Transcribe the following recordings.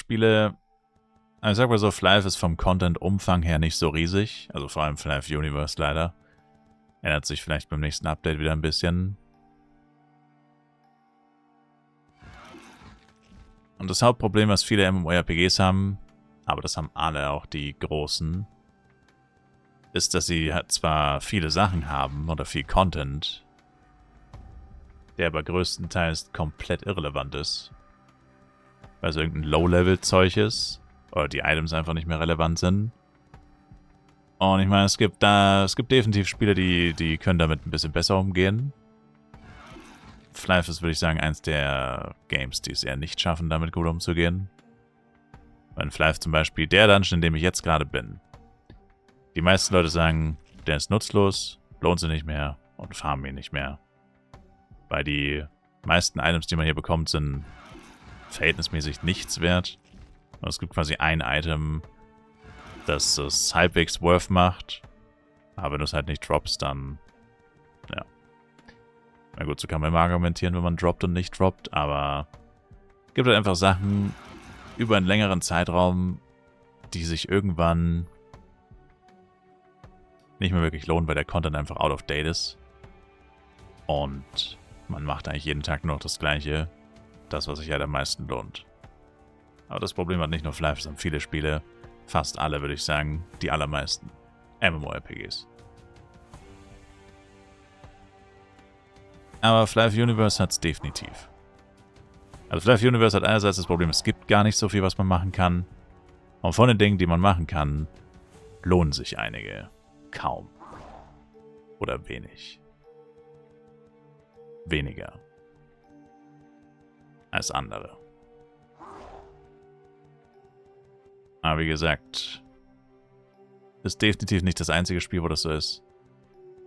Spiele, also ich sag mal so, Flife ist vom Content-Umfang her nicht so riesig. Also vor allem Flife Universe leider. Ändert sich vielleicht beim nächsten Update wieder ein bisschen. Und das Hauptproblem, was viele MMORPGs haben, aber das haben alle, auch die großen, ist, dass sie zwar viele Sachen haben oder viel Content, der aber größtenteils komplett irrelevant ist. Weil es irgendein Low-Level-Zeug ist oder die Items einfach nicht mehr relevant sind. Und ich meine, es gibt definitiv Spiele, die können damit ein bisschen besser umgehen. Flife ist, würde ich sagen, eins der Games, die es eher nicht schaffen, damit gut umzugehen. Weil in Flife zum Beispiel, der Dungeon, in dem ich jetzt gerade bin, die meisten Leute sagen, der ist nutzlos, lohnt sich nicht mehr und farmen ihn nicht mehr. Weil die meisten Items, die man hier bekommt, sind verhältnismäßig nichts wert. Und es gibt quasi ein Item, das es halbwegs worth macht. Aber wenn du es halt nicht droppst, dann, ja. Na gut, so kann man immer argumentieren, wenn man droppt und nicht droppt, aber es gibt halt einfach Sachen über einen längeren Zeitraum, die sich irgendwann nicht mehr wirklich lohnen, weil der Content einfach out of date ist. Und man macht eigentlich jeden Tag nur noch das Gleiche. Das, was sich halt am meisten lohnt. Aber das Problem hat nicht nur Flife, sondern viele Spiele. Fast alle, würde ich sagen. Die allermeisten. MMORPGs. Aber Flife Universe hat es definitiv. Also Flife Universe hat einerseits das Problem, es gibt gar nicht so viel, was man machen kann. Und von den Dingen, die man machen kann, lohnen sich einige kaum. Oder wenig. Weniger. Als andere. Aber wie gesagt, ist definitiv nicht das einzige Spiel, wo das so ist.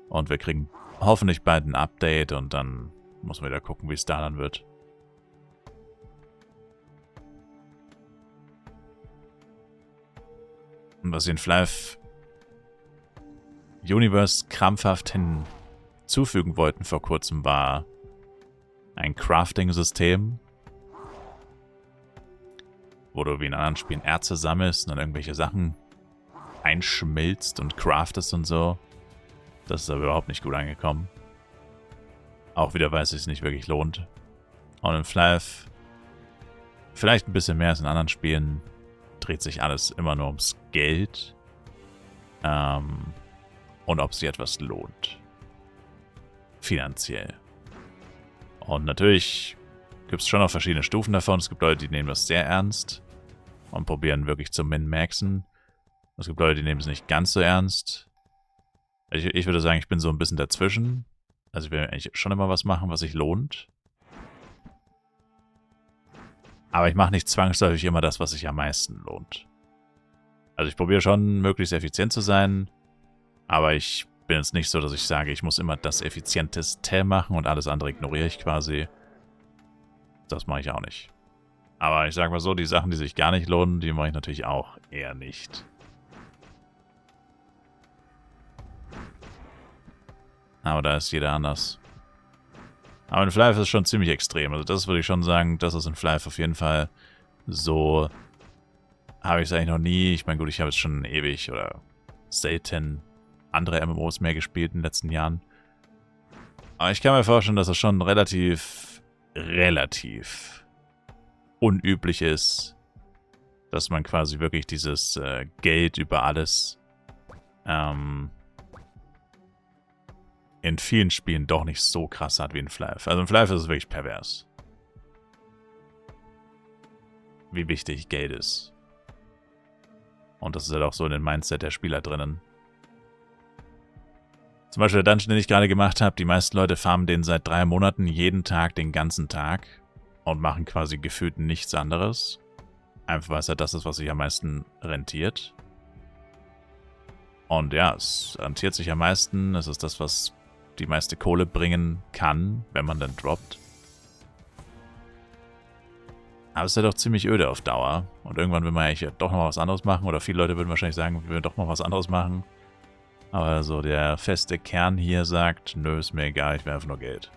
Und wir kriegen hoffentlich bald ein Update und dann muss man wieder gucken, wie es da dann wird. Und was sie in Flife Universe krampfhaft hinzufügen wollten vor kurzem, war ein Crafting-System, wo du wie in anderen Spielen Erze sammelst und dann irgendwelche Sachen einschmilzt und craftest und so. Das ist aber überhaupt nicht gut angekommen. Auch wieder, weil es sich nicht wirklich lohnt. Und in Flife, vielleicht ein bisschen mehr als in anderen Spielen, dreht sich alles immer nur ums Geld. Und ob sich etwas lohnt. Finanziell. Und natürlich gibt es schon noch verschiedene Stufen davon. Es gibt Leute, die nehmen das sehr ernst und probieren wirklich zu min-maxen. Es gibt Leute, die nehmen es nicht ganz so ernst. Ich würde sagen, ich bin so ein bisschen dazwischen. Also ich will eigentlich schon immer was machen, was sich lohnt. Aber ich mache nicht zwangsläufig immer das, was sich am meisten lohnt. Also ich probiere schon, möglichst effizient zu sein. Aber ich bin jetzt nicht so, dass ich sage, ich muss immer das Effizienteste machen und alles andere ignoriere ich quasi. Das mache ich auch nicht. Aber ich sage mal so, die Sachen, die sich gar nicht lohnen, die mache ich natürlich auch eher nicht. Aber da ist jeder anders. Aber in Flife ist es schon ziemlich extrem. Also das würde ich schon sagen, das ist in Flife auf jeden Fall so. Habe ich es eigentlich noch nie. Ich meine, gut, ich habe jetzt schon ewig oder selten andere MMOs mehr gespielt in den letzten Jahren. Aber ich kann mir vorstellen, dass es schon relativ unüblich ist, dass man quasi wirklich dieses Geld über alles in vielen Spielen doch nicht so krass hat wie in Flife. Also in Flife ist es wirklich pervers. Wie wichtig Geld ist. Und das ist halt auch so in dem Mindset der Spieler drinnen. Zum Beispiel der Dungeon, den ich gerade gemacht habe, die meisten Leute farmen den seit 3 Monaten jeden Tag, den ganzen Tag und machen quasi gefühlt nichts anderes. Einfach weil es halt das ist, was sich am meisten rentiert. Und ja, es rentiert sich am meisten. Es ist das, was die meiste Kohle bringen kann, wenn man dann droppt. Aber es ist halt auch ziemlich öde auf Dauer. Und irgendwann will man eigentlich doch noch was anderes machen. Oder viele Leute würden wahrscheinlich sagen, wir würden doch noch was anderes machen. Aber so der feste Kern hier sagt, nö, ist mir egal, ich will einfach nur Geld.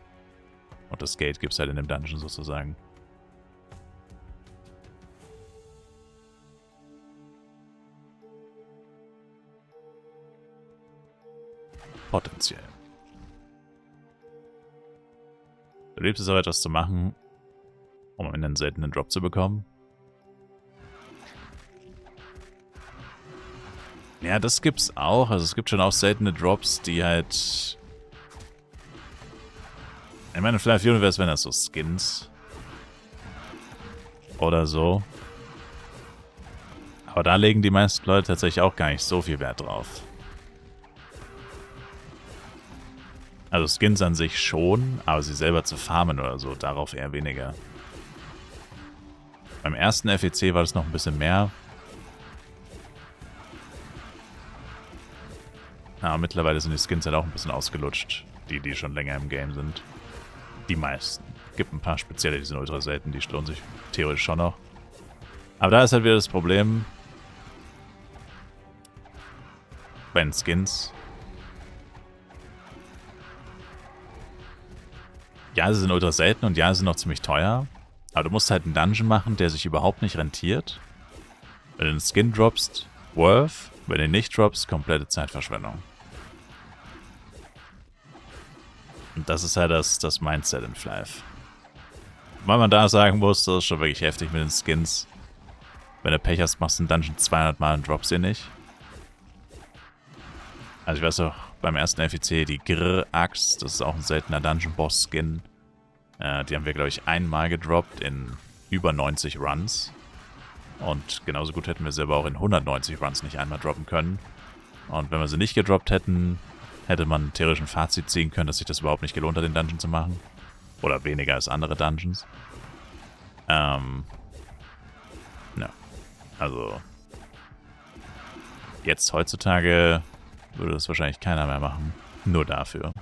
Und das Geld gibt es halt in dem Dungeon sozusagen. Potenziell. Du liebst es aber etwas zu machen, um am Ende einen seltenen Drop zu bekommen. Ja, das gibt's auch. Also es gibt schon auch seltene Drops, die halt... Ich meine, vielleicht Universe wären das so Skins. Oder so. Aber da legen die meisten Leute tatsächlich auch gar nicht so viel Wert drauf. Also Skins an sich schon, aber sie selber zu farmen oder so, darauf eher weniger. Beim ersten FEC war das noch ein bisschen mehr. Aber mittlerweile sind die Skins halt auch ein bisschen ausgelutscht. Die schon länger im Game sind. Die meisten. Gibt ein paar spezielle, die sind ultra selten, die lohnen sich theoretisch schon noch. Aber da ist halt wieder das Problem. Bei den Skins. Ja, sie sind ultra selten und ja, sie sind noch ziemlich teuer. Aber du musst halt einen Dungeon machen, der sich überhaupt nicht rentiert. Wenn du einen Skin droppst, worth. Wenn du ihn nicht droppst, komplette Zeitverschwendung. Und das ist halt das Mindset in Flive. Weil man da sagen muss, das ist schon wirklich heftig mit den Skins. Wenn du Pech hast, machst du einen Dungeon 200 Mal und droppst ihn nicht. Also ich weiß auch, beim ersten FEC die Grr-Axt, das ist auch ein seltener Dungeon-Boss-Skin. Die haben wir, glaube ich, einmal gedroppt in über 90 Runs. Und genauso gut hätten wir sie aber auch in 190 Runs nicht einmal droppen können. Und wenn wir sie nicht gedroppt hätten, hätte man theoretisch ein Fazit ziehen können, dass sich das überhaupt nicht gelohnt hat, den Dungeon zu machen. Oder weniger als andere Dungeons. Ja. Also jetzt heutzutage würde das wahrscheinlich keiner mehr machen. Nur dafür.